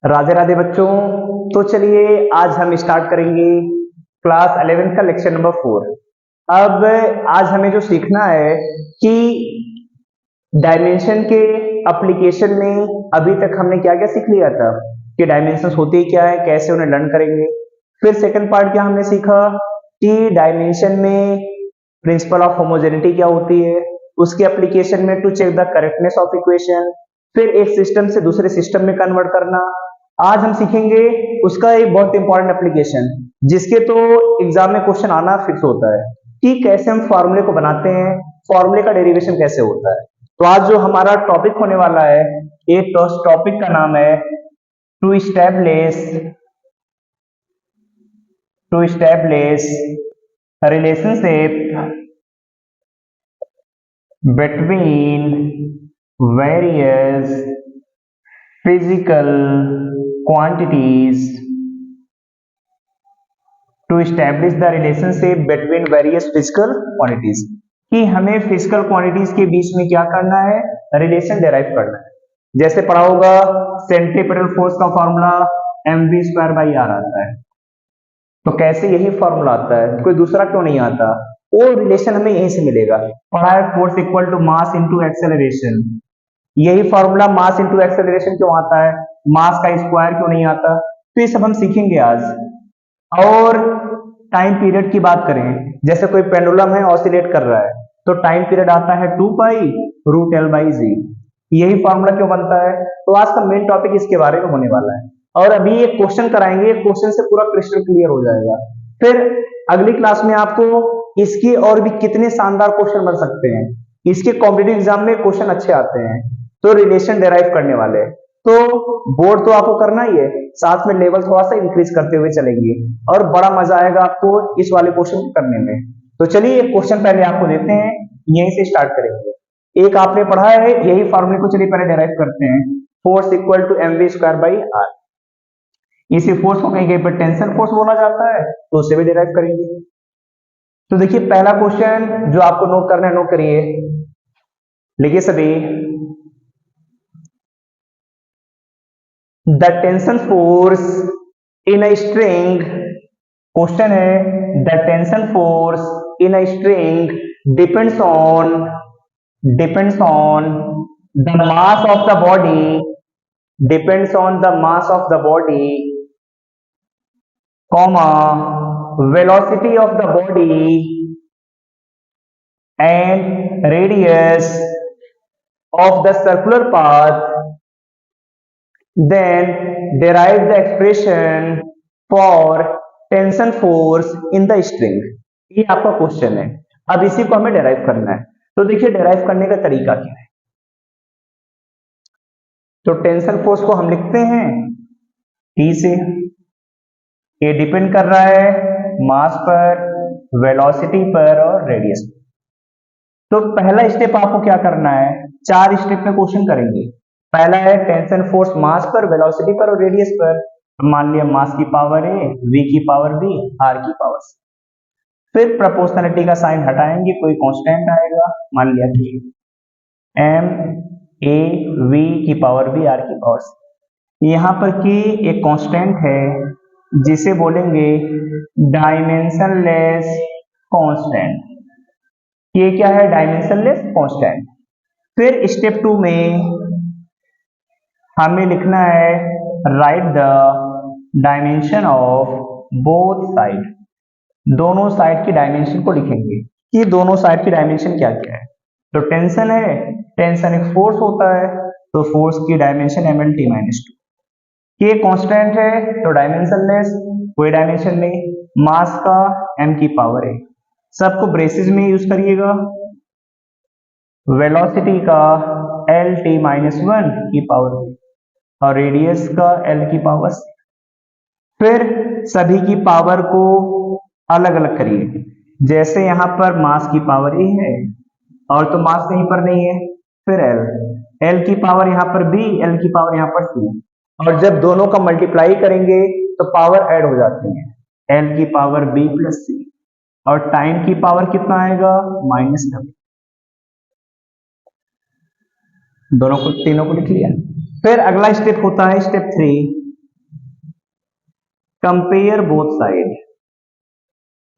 राधे राधे बच्चों। तो चलिए आज हम स्टार्ट करेंगे क्लास 11 का लेक्चर नंबर 4। अब आज हमें जो सीखना है कि डायमेंशन के एप्लीकेशन में अभी तक हमने क्या क्या सीख लिया था कि डायमेंशंस होते ही क्या है, कैसे उन्हें लर्न करेंगे। फिर सेकंड पार्ट क्या हमने सीखा कि डायमेंशन में प्रिंसिपल ऑफ होमोजेनिटी क्या होती है, उसके एप्लीकेशन में to check the correctness of equation, फिर एक सिस्टम से दूसरे सिस्टम में कन्वर्ट करना। आज हम सीखेंगे उसका एक बहुत इंपॉर्टेंट एप्लीकेशन जिसके तो एग्जाम में क्वेश्चन आना फिक्स होता है कि कैसे हम फॉर्मूले को बनाते हैं, फॉर्मूले का डेरिवेशन कैसे होता है। तो आज जो हमारा टॉपिक होने वाला है, एक टॉपिक का नाम है to establish relationship between various physical quantities, to establish the relationship between various physical quantities, कि हमें फिजिकल क्वांटिटीज के बीच में क्या करना है, रिलेशन डेराइव करना है। जैसे पढ़ा होगा सेंट्रीपिटल फोर्स का फॉर्मूला mv²/r आता है, तो कैसे यही फॉर्मूला आता है, कोई दूसरा क्यों नहीं आता, वो रिलेशन हमें यहीं से मिलेगा। पढ़ा है force equal to mass into acceleration, यही फॉर्मूला मास इनटू एक्सेलरेशन क्यों आता है, मास का स्क्वायर क्यों नहीं आता। तो ये सब हम सीखेंगे आज। और टाइम पीरियड की बात करें, जैसे कोई पेंडुलम है ऑसिलेट कर रहा है, तो टाइम पीरियड आता है 2π√L/g, यही फॉर्मूला क्यों बनता है। तो आज का मेन टॉपिक इसके बारे में होने वाला है। और अभी एक क्वेश्चन कराएंगे, क्वेश्चन से पूरा क्रिस्टल क्लियर हो जाएगा। फिर अगली क्लास में आपको इसके और भी कितने शानदार क्वेश्चन बन सकते हैं, इसके कॉम्पिटिटिव एग्जाम में क्वेश्चन अच्छे आते हैं, तो रिलेशन डेराइव करने वाले। तो बोर्ड तो आपको करना ही है, साथ में लेवल थोड़ा सा इंक्रीज करते हुए चलेंगे और बड़ा मजा आएगा आपको इस वाले क्वेश्चन करने में। तो चलिए एक क्वेश्चन पहले आपको देते हैं, यहीं से स्टार्ट करेंगे। एक आपने पढ़ा है यही फॉर्मूले को, चलिए पहले डेराइव करते हैं। फोर्स इक्वल टू mv²/r, इसी फोर्स को कहीं कहीं पर टेंशन फोर्स बोला जाता है, तो उसे भी डेराइव करेंगे। तो देखिए पहला क्वेश्चन जो आपको नोट करना है, नोट करिए, लिखिए सभी। The tension force in a string, question है the tension force in a string depends on the mass of the body, depends on the mass of the body, comma velocity of the body and radius of the circular path, then derive the expression for tension force in the string। ये आपका question है, अब इसी को हमें derive करना है। तो देखिए डेराइव करने का तरीका क्या है। तो टेंशन फोर्स को हम लिखते हैं T से, ये डिपेंड कर रहा है मास पर, वेलोसिटी पर और रेडियस पर। तो पहला स्टेप आपको क्या करना है, 4 स्टेप में क्वेश्चन करेंगे। पहला है टेंशन फोर्स मास पर, वेलोसिटी पर और रेडियस पर। तो मान लिया मास की पावर A, V की पावर B, R की पावर C। फिर प्रोपोर्शनलिटी का साइन हटाएंगे, कोई कांस्टेंट आएगा, मान लिया कि M A V की पावर B, R की पावर C। यहाँ पर की एक कांस्टेंट है जिसे बोलेंगे डायमेंशनलेस कांस्टेंट। ये क्या है, डायमेंशनलेस कांस्टेंट। फिर स्टेप 2 में हमें लिखना है right the dimension of both side, दोनों साइड की डायमेंशन को लिखेंगे कि दोनों साइड की डायमेंशन क्या क्या है। तो टेंशन है, टेंशन एक फोर्स होता है, तो फोर्स की डायमेंशन mLT-2। ये कांस्टेंट है तो डायमेंशनलेस, कोई डायमेंशन नहीं। मास का m की पावर है, सबको ब्रेसेस में यूज करिएगा। वेलोसिटी का LT-1 की पावर है और रेडियस का L की पावर से। फिर सभी की पावर को अलग अलग करिए, जैसे यहाँ पर मास की पावर A है और तो मास कहीं पर नहीं है, फिर L की पावर यहाँ पर B, L की पावर यहाँ पर C, और जब दोनों का मल्टीप्लाई करेंगे तो पावर ऐड हो जाती है, L की पावर B प्लस C, और टाइम की पावर कितना आएगा, -w। दोनों को, तीनों को लिख लिया। फिर अगला स्टेप होता है स्टेप 3, कंपेयर बोथ साइड,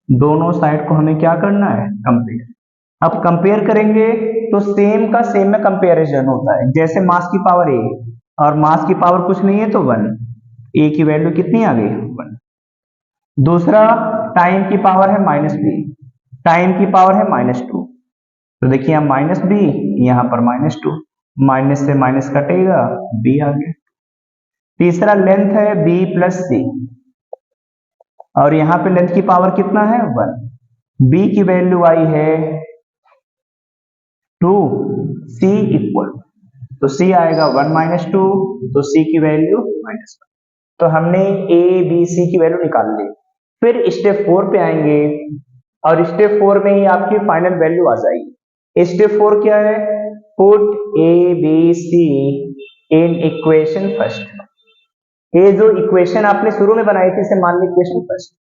दोनों साइड को हमें क्या करना है, कंपेयर। अब कंपेयर करेंगे तो सेम का सेम में कंपेरिजन होता है, जैसे मास की पावर ए और मास की पावर कुछ नहीं है तो 1, ए की वैल्यू कितनी आ गई, 1। दूसरा टाइम की पावर है -b, टाइम की पावर है -2, तो देखिए यहाँ -b, यहाँ पर -2, माइनस से माइनस कटेगा, b आ गया। तीसरा लेंथ है b प्लस सी, और यहाँ पे लेंथ की पावर कितना है, 1। b की वैल्यू आई है 2, c इक्वल, तो c आएगा 1 - 2, तो c की वैल्यू -1। तो हमने a b c की वैल्यू निकाल ली। फिर स्टेप 4 पे आएंगे, और स्टेप 4 में ही आपकी फाइनल वैल्यू आ जाएगी। स्टेप 4 क्या है, put a b c in equation first. ये जो इक्वेशन आपने शुरू में बनाई थी, इसे मान ली equation first.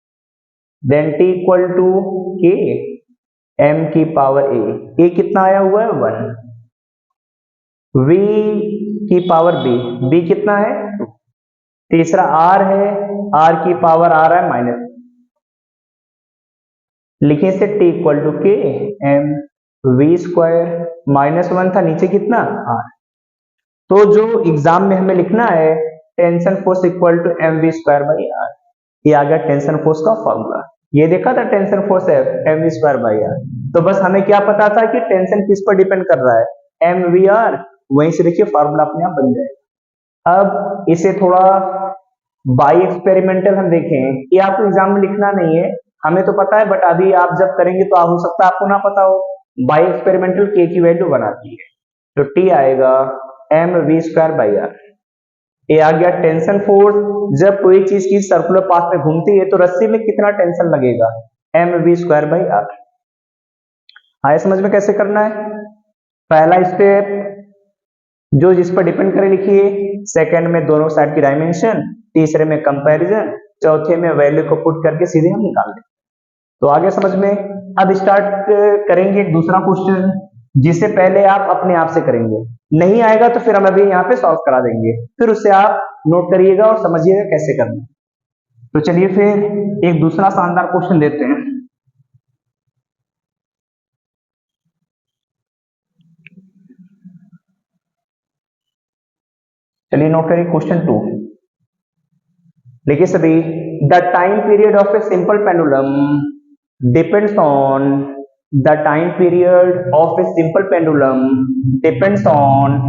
Then t equal to k m की पावर a कितना आया हुआ है, 1। v की पावर b कितना है, 2। तीसरा r है, r की पावर आ रहा है माइनस, लिखिए इसे t equal to k m v square, -1 था, नीचे कितना, r। तो जो एग्जाम में हमें लिखना है, tension force equal to mv square by r, ये आ गया टेंशन फोर्स का फॉर्मूला। ये देखा था टेंशन फोर्स है mv स्क्वायर बाई r, तो बस हमें क्या पता था कि टेंशन किस पर डिपेंड कर रहा है, mvr, वहीं से देखिए फॉर्मूला अपने आप बन जाएगा। अब इसे थोड़ा बाई एक्सपेरिमेंटल हम देखें, ये आपको एग्जाम में लिखना नहीं है, हमें तो पता है, बट अभी आप जब करेंगे तो हो सकता है आपको ना पता हो। बाई एक्सपेरिमेंटल k की वैल्यू बनाती है, तो t आएगा mv स्क्वायर बाई r। ये आ गया टेंशन फोर्स। जब कोई चीज की सर्कुलर पाथ में घूमती है तो रस्सी में कितना टेंशन लगेगा, mv स्क्वायर बाई r। आया समझ में कैसे करना है। पहला स्टेप जो जिस पर डिपेंड करे लिखिए, सेकंड में दोनों साइड की डायमेंशन, तीसरे में कंपैरिजन, चौथे में वैल्यू को पुट करके सीधे हम निकाल दें। तो आगे समझ में। अब स्टार्ट करेंगे एक दूसरा क्वेश्चन, जिसे पहले आप अपने आप से करेंगे, नहीं आएगा तो फिर हम अभी यहाँ पे सॉल्व करा देंगे, फिर उसे आप नोट करिएगा और समझिएगा कैसे करना है। तो चलिए फिर एक दूसरा शानदार क्वेश्चन देते हैं। चलिए नोट करिए क्वेश्चन 2। देखिए सभी, the time period of a simple pendulum depends on, the time period of a simple pendulum depends on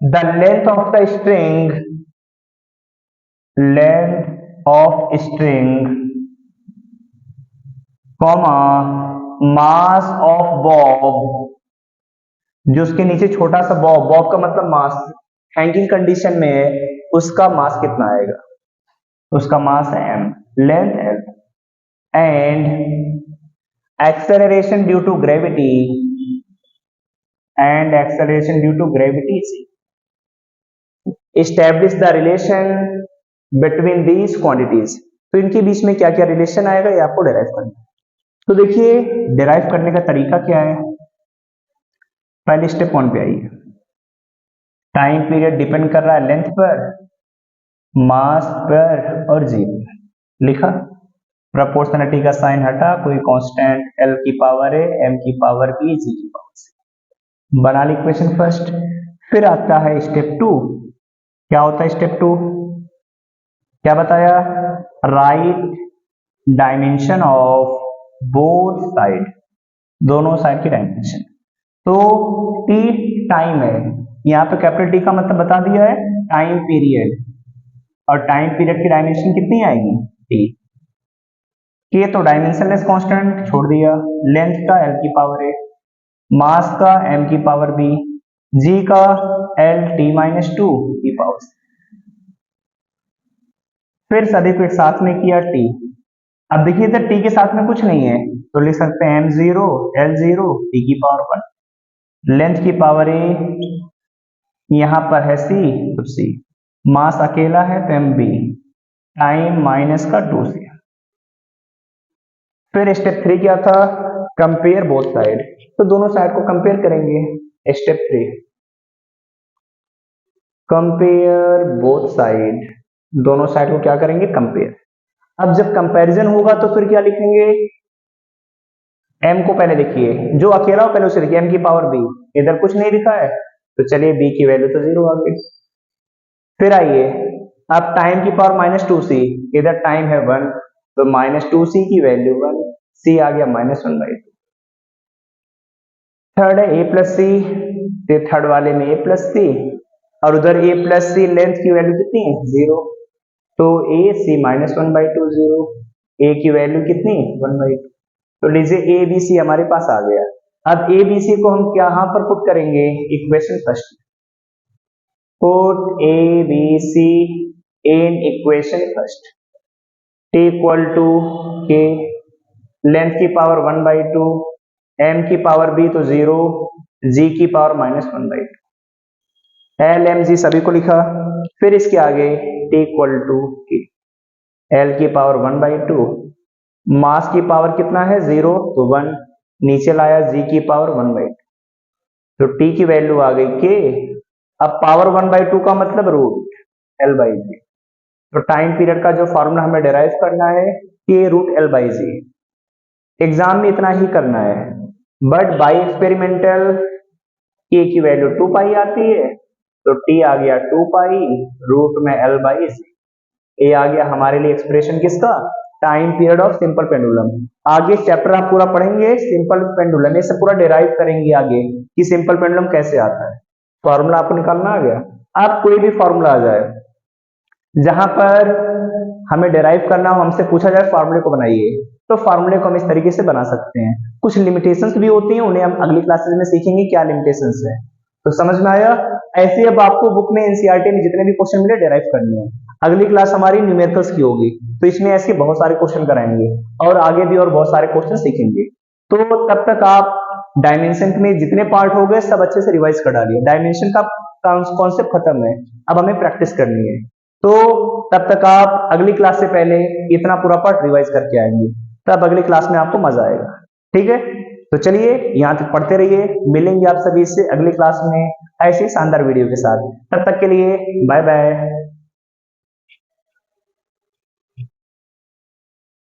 the length of the string, comma mass of bob, जो उसके नीचे छोटा सा बॉब का मतलब मास, हैंगिंग कंडीशन में है, उसका मास कितना आएगा, उसका मास है m, length l, and acceleration due to gravity c। Establish the relation between these quantities। तो इनके बीच में क्या क्या रिलेशन आएगा, ये आपको डिराइव करना है। तो देखिए डिराइव करने का तरीका क्या है। पहले स्टेप 1 पे आइए। टाइम पीरियड डिपेंड कर रहा है लेंथ पर, मास पर और जी पर, लिखा। प्रोपोर्शनलिटी का साइन हटा, कोई कांस्टेंट l की पावर a, m की पावर b, g की पावर c, बना ली इक्वेशन फर्स्ट। फिर आता है स्टेप 2। क्या होता है स्टेप 2, क्या बताया, right dimension of both side, दोनों साइड की डायमेंशन। तो टी टाइम है, यहाँ पे कैपिटल टी का मतलब बता दिया है, टाइम पीरियड, और टाइम पीरियड की डायमेंशन कितनी आएगी, टी। के तो डायमेंशनलेस कांस्टेंट छोड़ दिया, लेंथ का l की पावर a, मास का m की पावर b, g का l t - 2 की पावर c। फिर सभी को एक साथ में किया t। अब देखिए इधर t के साथ में कुछ नहीं है, तो लिख सकते हैं m0 l0 t की पावर 1, लेंथ की पावर a, यहां पर है c तो c, मास अकेला है तो mb, टाइम माइनस का 2c। फिर स्टेप 3 क्या था, कंपेयर बोथ साइड, तो दोनों साइड को कंपेयर करेंगे। स्टेप 3, कंपेयर बोथ साइड, दोनों साइड को क्या करेंगे, कंपेयर। अब जब कंपैरिजन होगा तो फिर क्या लिखेंगे, m को पहले देखिए, जो अकेला हो पहले उसे देखिए, m की पावर b, इधर कुछ नहीं लिखा है तो चलिए b की वैल्यू तो 0 आ गई। फिर आइए, अब टाइम की पावर -2c, इधर टाइम है 1 तो -2c की वैल्यू 1, c आ गया -1/2। थर्ड है a प्लस सी, तो थर्ड वाले में a प्लस सी, और उधर a प्लस सी लेंथ की वैल्यू कितनी है, 0, तो a c -1/2 0, a की वैल्यू कितनी, 1/2। तो लीजिए ए बी सी हमारे पास आ गया। अब ए बी सी को हम यहाँ पर पुट करेंगे equation first, put A B C in equation first, T equal to K, length की पावर 1/2, एम की पावर b तो 0, जी की पावर -1/2, एल एम जी सभी को लिखा। फिर इसके आगे टी इक्वल टू के, एल की पावर 1/2, मास की पावर कितना है, 0 तो 1, नीचे लाया जी की पावर 1/2, तो टी की वैल्यू आ गई के। अब पावर 1/2 का मतलब रूट L/G, तो टाइम पीरियड का जो फॉर्मूला हमें डिराइव करना है k√L/G। एग्जाम में इतना ही करना है, बट बाय एक्सपेरिमेंटल k की वैल्यू 2 पाई आती है, तो t आ गया 2 पाई रूट में L/G। ये आ गया हमारे लिए एक्सप्रेशन किसका, time period of simple pendulum. आगे चैप्टर आप पूरा पढ़ेंगे सिंपल पेंडुलम, ये सब पूरा डिराइव करेंगे आगे कि सिंपल पेंडुलम कैसे आता है। फॉर्मूला आपको निकालना आ गया। आप कोई भी फॉर्मूला आ जाए, जहां पर हमें डिराइव करना हो, हमसे पूछा जाए फॉर्मूले को बनाइए, तो फॉर्मूले को हम इस तरीके से बना सकते हैं। कुछ लिमिटेशंस भी होती हैं, उन्हें हम अगली क्लासेस में सीखेंगे क्या लिमिटेशंस है। तो समझ में आया। ऐसे अब आपको बुक में एनसीईआरटी में जितने भी क्वेश्चन मिले डिराइव करने हैं। अगली क्लास हमारी न्यूमेरिकल्स की होगी, तो इसमें ऐसे बहुत सारे क्वेश्चन कराएंगे और आगे भी और बहुत सारे क्वेश्चन सीखेंगे। तो तब तक आप डायमेंशन में जितने पार्ट हो गए सब अच्छे से रिवाइज कर डालिए। डायमेंशन का कॉन्सेप्ट खत्म है, अब हमें प्रैक्टिस करनी है। तो तब तक आप अगली क्लास से पहले इतना पूरा पार्ट रिवाइज करके आएंगे, तब अगली क्लास में आपको मजा आएगा। ठीक है, तो चलिए यहाँ तक पढ़ते रहिए, मिलेंगे आप सभी से अगली क्लास में ऐसी शानदार वीडियो के साथ। तब तक के लिए बाय बाय।